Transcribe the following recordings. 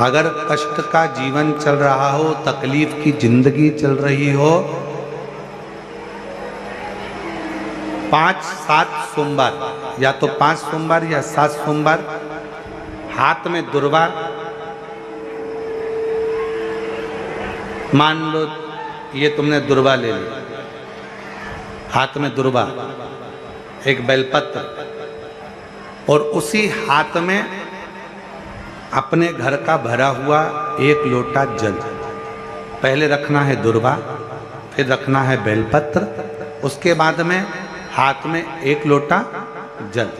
अगर कष्ट का जीवन चल रहा हो, तकलीफ की जिंदगी चल रही हो, 5-7 सोमवार, या तो 5 सोमवार या 7 सोमवार, हाथ में दुर्वा, मान लो ये तुमने दुर्वा ले ली, हाथ में दुर्वा, एक बेलपत्र, और उसी हाथ में अपने घर का भरा हुआ 1 लोटा जल। पहले रखना है दुर्वा, फिर रखना है बेलपत्र, उसके बाद में हाथ में 1 लोटा जल,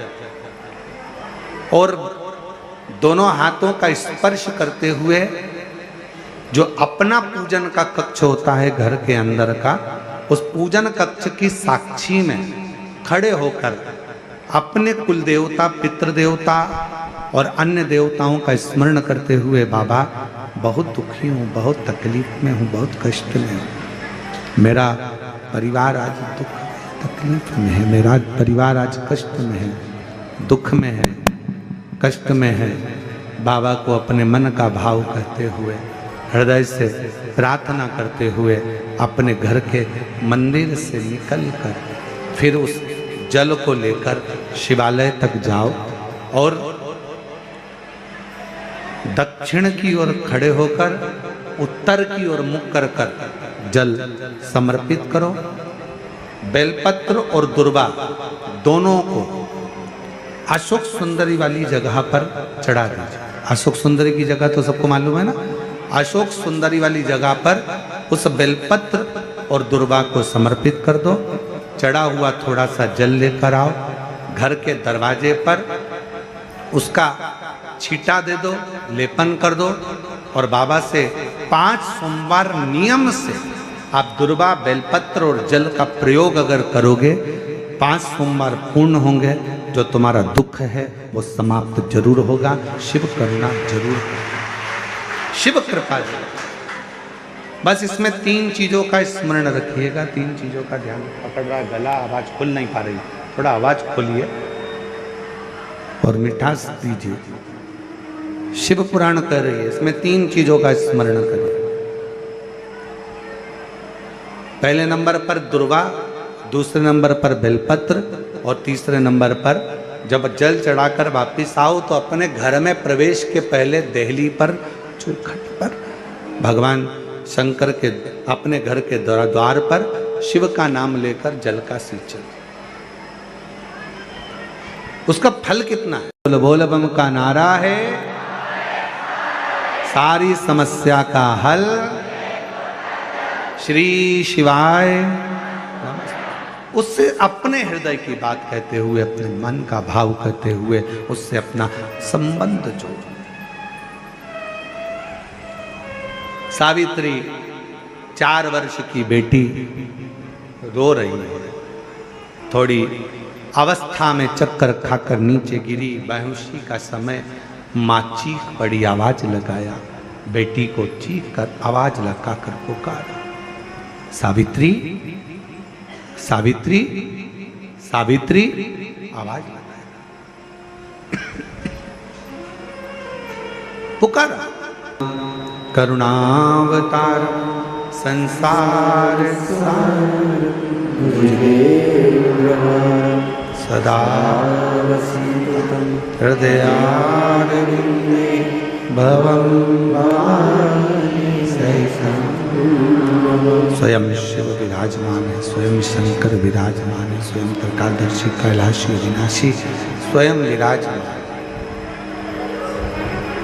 और दोनों हाथों का स्पर्श करते हुए जो अपना पूजन का कक्ष होता है घर के अंदर का, उस पूजन कक्ष की साक्षी में खड़े होकर अपने कुल देवता, पितृ देवता और अन्य देवताओं का स्मरण करते हुए, बाबा बहुत दुखी हूँ, बहुत तकलीफ में हूँ, बहुत कष्ट में हूँ, मेरा परिवार आज दुख तकलीफ में है, मेरा परिवार आज कष्ट में है, दुख में है, कष्ट में है। बाबा को अपने मन का भाव कहते हुए, हृदय से प्रार्थना करते हुए अपने घर के मंदिर से निकलकर फिर उस जल को लेकर शिवालय तक जाओ और दक्षिण की ओर खड़े होकर उत्तर की ओर मुख कर कर जल समर्पित करो। बेलपत्र और दुर्वा दोनों को अशोक सुंदरी वाली जगह पर चढ़ा दीजिए। अशोक सुंदरी की जगह तो सबको मालूम है ना। अशोक सुंदरी वाली जगह पर उस बेलपत्र और दुर्वा को समर्पित कर दो। चढ़ा हुआ थोड़ा सा जल लेकर आओ, घर के दरवाजे पर उसका छींटा दे दो, लेपन कर दो, और बाबा से 5 सोमवार नियम से आप दुर्वा, बेलपत्र और जल का प्रयोग अगर करोगे, 5 सोमवार पूर्ण होंगे। जो तुम्हारा दुख है वो समाप्त जरूर होगा। शिव करुणा जरूर होगा, शिव कृपा जरूर। बस इसमें 3 चीजों का स्मरण रखिएगा, 3 चीजों का ध्यान। पकड़ रहा गला, आवाज खुल नहीं पा रही, थोड़ा आवाज खोलिए और मिठास दीजिए। शिव पुराण कर रही है, इसमें 3 चीजों का स्मरण करिए। पहले नंबर पर दुर्वा, दूसरे नंबर पर बेलपत्र, और तीसरे नंबर पर जब जल चढ़ाकर वापिस आओ तो अपने घर में प्रवेश के पहले देहली पर, चौखट पर भगवान शंकर के अपने घर के द्वार पर शिव का नाम लेकर जल का सिंचन। उसका फल कितना है? बोल बोल बम का नारा है, सारी समस्या का हल, श्री शिवाय। उससे अपने हृदय की बात कहते हुए, अपने मन का भाव कहते हुए उससे अपना संबंध जोड़ो। सावित्री 4 वर्ष की बेटी रो रही है, थोड़ी अवस्था में चक्कर खाकर नीचे गिरी। बेहोशी का समय, माँ चीख पड़ी, आवाज लगाया, बेटी को चीख कर आवाज लगाकर पुकारा, सावित्री सावित्री सावित्री, आवाज लगाया, पुकारा। करुणावतार संसार सार, सदा हृदयारविंदे भवं भवानी सहितं। स्वयं शिव विराजमान है, स्वयं शंकर विराजमान है, स्वयं त्रिकालदर्शी कैलाशी अविनाशी स्वयं विराजमान है।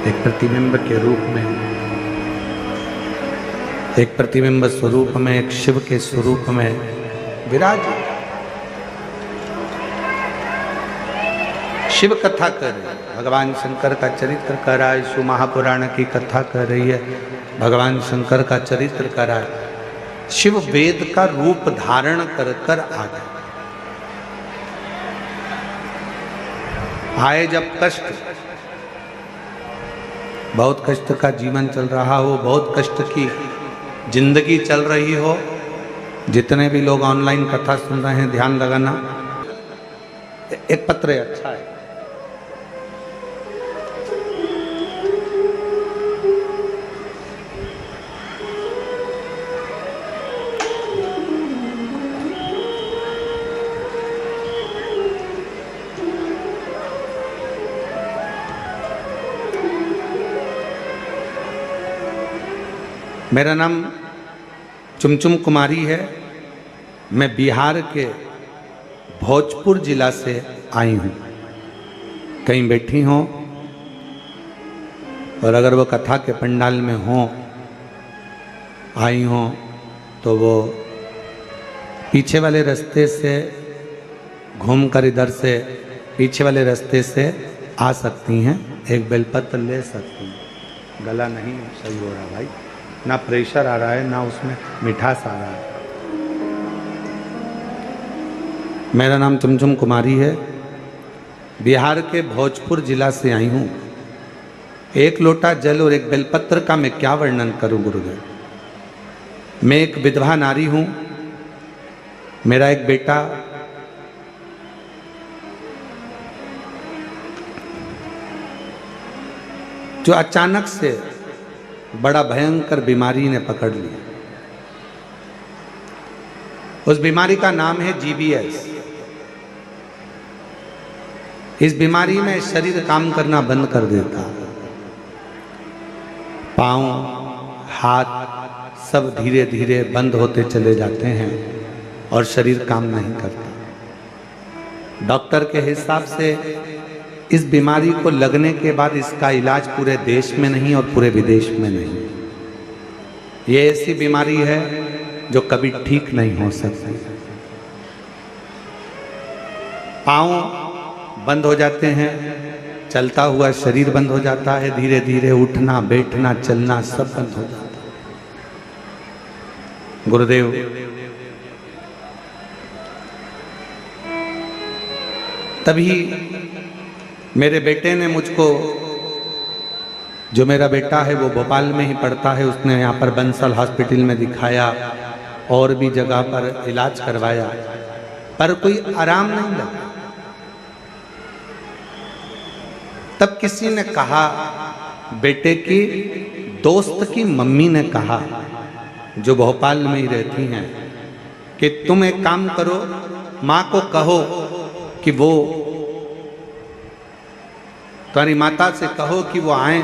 एक प्रतिबिंब के रूप में, एक प्रतिबिंब स्वरूप में, एक शिव के स्वरूप में विराज। शिव कथा कर रही है, भगवान शंकर का चरित्र कर रहा है। शिव महापुराण की कथा कर रही है, भगवान शंकर का चरित्र कर रहा है। शिव वेद का रूप धारण कर कर आ गए। आए जब कष्ट, बहुत कष्ट का जीवन चल रहा हो, बहुत कष्ट की जिंदगी चल रही हो, जितने भी लोग ऑनलाइन कथा सुन रहे हैं ध्यान लगाना। एक पत्र है, अच्छा है। मेरा नाम चुमचुम कुमारी है। मैं बिहार के भोजपुर जिला से आई हूँ। कहीं बैठी हों और अगर वो कथा के पंडाल में हों, आई हों, तो वो पीछे वाले रास्ते से घूमकर इधर से पीछे वाले रास्ते से आ सकती हैं। एक बेलपत्र ले सकती हैं। गला नहीं सही हो रहा भाई, ना प्रेशर आ रहा है ना उसमें मिठास आ रहा है। मेरा नाम चुमचुम कुमारी है। बिहार के भोजपुर जिला से आई हूँ। एक लोटा जल और एक बेलपत्र का मैं क्या वर्णन करूं गुरुदेव। मैं एक विधवा नारी हूं। मेरा एक बेटा जो अचानक से बड़ा भयंकर बीमारी ने पकड़ लिया। उस बीमारी का नाम है GBS। इस बीमारी में शरीर काम करना बंद कर देता, पांव हाथ सब धीरे धीरे बंद होते चले जाते हैं और शरीर काम नहीं करता। डॉक्टर के हिसाब से इस बीमारी को लगने के बाद इसका इलाज पूरे देश में नहीं और पूरे विदेश में नहीं। ये ऐसी बीमारी है जो कभी ठीक नहीं हो सकती। पांव बंद हो जाते हैं, चलता हुआ शरीर बंद हो जाता है, धीरे धीरे उठना बैठना चलना सब बंद हो जाता है। गुरुदेव, तभी मेरे बेटे ने मुझको, जो मेरा बेटा है वो भोपाल में ही पढ़ता है, उसने यहाँ पर बंसल हॉस्पिटल में दिखाया और भी जगह पर इलाज करवाया, पर कोई आराम नहीं लगा। तब किसी ने कहा, बेटे की दोस्त की मम्मी ने कहा, जो भोपाल में ही रहती हैं, कि तुम एक काम करो, माँ को कहो कि वो, तुम्हारी माता से कहो कि वो आए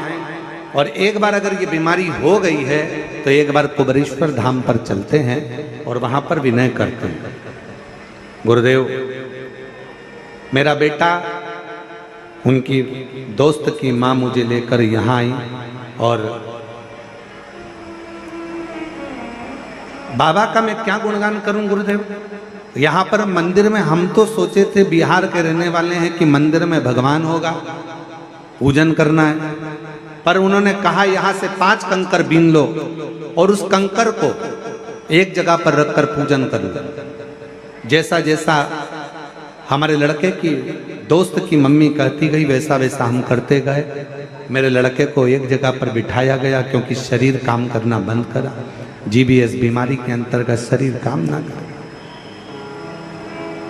और एक बार अगर ये बीमारी हो गई है तो एक बार कुबरेश्वर धाम पर चलते हैं और वहां पर विनय करते हैं। गुरुदेव, मेरा बेटा, उनकी दोस्त की माँ मुझे लेकर यहाँ आई और बाबा का मैं क्या गुणगान करूं गुरुदेव। यहाँ पर मंदिर में हम तो सोचे थे, बिहार के रहने वाले हैं, कि मंदिर में भगवान होगा, पूजन करना है, पर उन्होंने कहा यहाँ से 5 कंकर बीन लो और उस कंकर को एक जगह पर रखकर पूजन कर लो। जैसा जैसा हमारे लड़के की दोस्त की मम्मी कहती गई वैसा वैसा हम करते गए। मेरे लड़के को एक जगह पर बिठाया गया क्योंकि शरीर काम करना बंद करा। GBS बीमारी के अंतर्गत शरीर काम ना करे।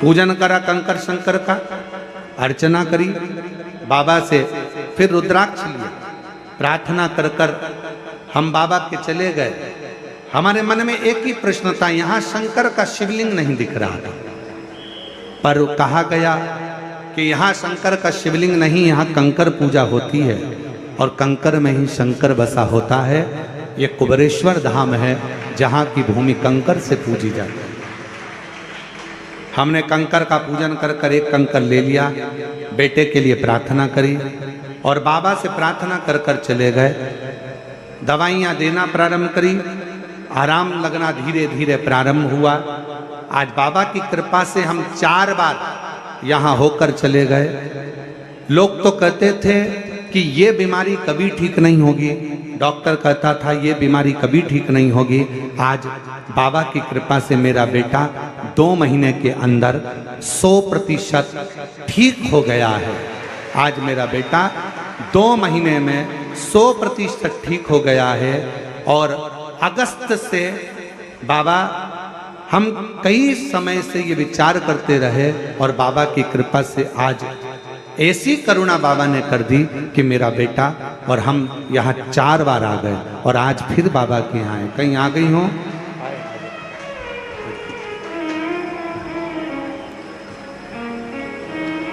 पूजन करा कंकर शंकर का, अर्चना करी बाबा से, फिर रुद्राक्ष लिया, प्रार्थना कर कर हम बाबा के चले गए। हमारे मन में एक ही प्रश्न था, यहाँ शंकर का शिवलिंग नहीं दिख रहा था, पर कहा गया कि यहाँ शंकर का शिवलिंग नहीं, यहाँ कंकर पूजा होती है और कंकर में ही शंकर बसा होता है। ये कुबरेश्वर धाम है जहाँ की भूमि कंकर से पूजी जाती है। हमने कंकर का पूजन कर कर एक कंकर ले लिया, बेटे के लिए प्रार्थना करी और बाबा से प्रार्थना कर कर चले गए। दवाइयाँ देना प्रारंभ करी, आराम लगना धीरे धीरे प्रारंभ हुआ। आज बाबा की कृपा से हम 4 बार यहाँ होकर चले गए। लोग तो कहते थे कि ये बीमारी कभी ठीक नहीं होगी, डॉक्टर कहता था ये बीमारी कभी ठीक नहीं होगी। आज बाबा की कृपा से मेरा बेटा 2 महीने के अंदर 100% ठीक हो गया है। आज मेरा बेटा 2 महीने में 100% ठीक हो गया है। और अगस्त से बाबा, हम कई समय से ये विचार करते रहे और बाबा की कृपा से आज ऐसी करुणा बाबा ने कर दी कि मेरा बेटा और हम यहाँ 4 बार आ गए और आज फिर बाबा के यहाँ आए। कहीं आ गई हो?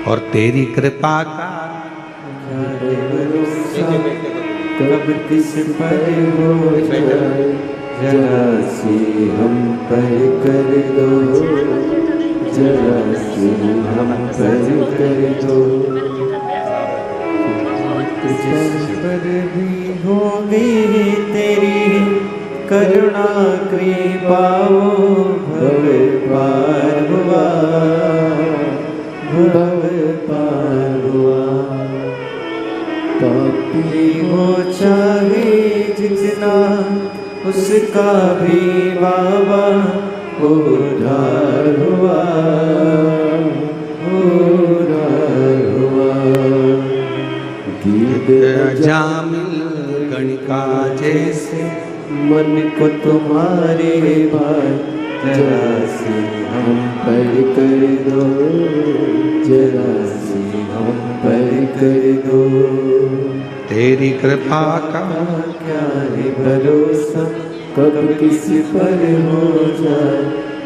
और तेरी कृपा का कब किस पर हो जाए। जरा सी हम पर कर दो, जरा सी हम पर कर दो। जिस पर भी होगी तेरी करुणा कृपा भव पार हुआ, भव पार हुआ। पापी हो चाहे जितना उसका भी बाबा उद्धार हुआ, उद्धार हुआ। गीत जामिल गणिका जैसे मन को तुम्हारे भार, जरा सी हम पर कर दो, जरा सी हम पर कर दो। तेरी कृपा का क्या है भरोसा, कब किसी पर हो जाए,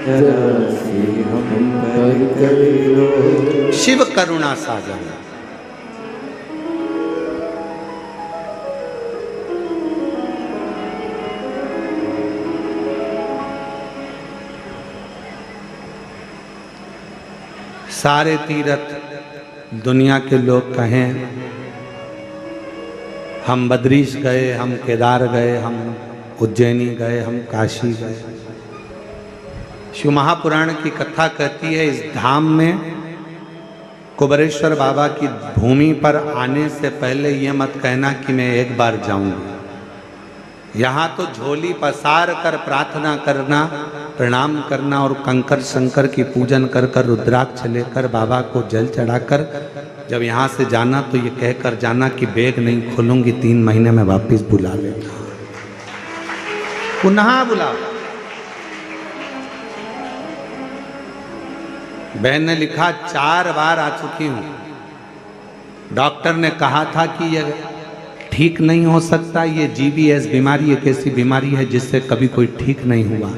जरा सी हम पर कर दो। शिव करुणा सागर। सारे तीर्थ दुनिया के लोग कहें, हम बद्रीश गए, हम केदार गए, हम उज्जैनी गए, हम काशी गए। शिव महापुराण की कथा कहती है, इस धाम में कुबेरेश्वर बाबा की भूमि पर आने से पहले ये मत कहना कि मैं एक बार जाऊंगी। यहाँ तो झोली पसार कर प्रार्थना करना, प्रणाम करना और कंकर शंकर की पूजन कर कर रुद्राक्ष लेकर बाबा को जल चढ़ाकर जब यहाँ से जाना तो ये कहकर जाना कि बैग नहीं खोलूंगी, 3 महीने में वापस बुला लेना, पुनः बुला। बहन ने लिखा 4 बार आ चुकी हूं, डॉक्टर ने कहा था कि ये ठीक नहीं हो सकता, ये GBS बीमारी एक ऐसी बीमारी है जिससे कभी कोई ठीक नहीं हुआ।